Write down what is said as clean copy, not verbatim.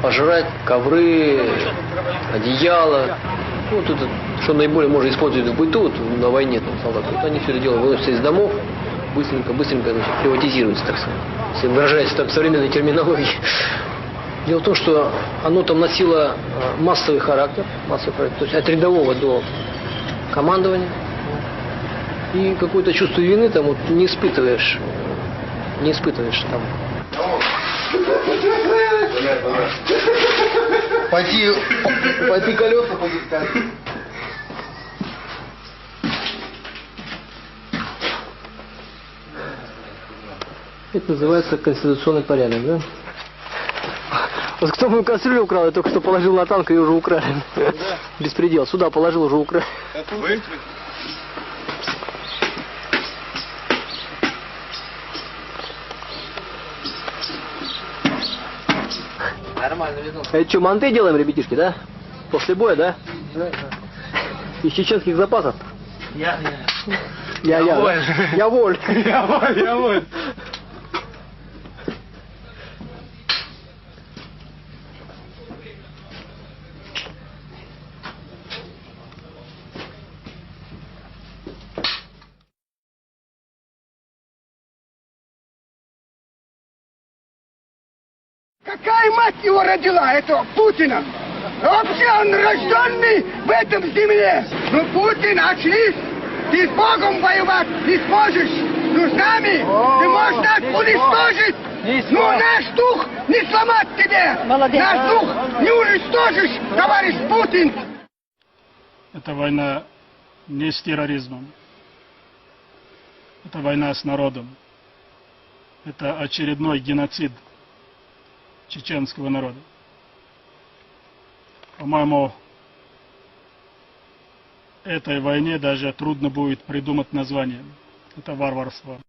пожрать, ковры, одеяло. Ну, вот это, что наиболее можно использовать в быту, вот, на войне там, солдаты. Вот они все это дело выносятся из домов, быстренько, значит, приватизируется, так сказать, если выражаясь так современной терминологией. Дело в том, что оно там носило массовый характер, то есть от рядового до командования. И какое-то чувство вины там вот не испытываешь там. Пойти колеса подискать. Это называется конституционный порядок, да? Вот кто мою кастрюлю украл, я только что положил на танк и уже украли. Да. Беспредел. Сюда положил, уже украли. Это вы? Нормально видно. Это что, манты делаем, ребятишки, да? После боя, да? Да. Из чеченских запасов? Я воль. Я воль. Какая мать его родила, этого Путина? Вообще он рожденный в этом земле. Ну, Путин, очнись! Ты с Богом воевать не сможешь. Ну, с нами ты можешь нас уничтожить. Ну, наш дух не сломать тебе. Молодец. Наш дух не уничтожишь, товарищ Путин. Это война не с терроризмом. Это война с народом. Это очередной геноцид чеченского народа. По-моему, этой войне даже трудно будет придумать название. Это варварство.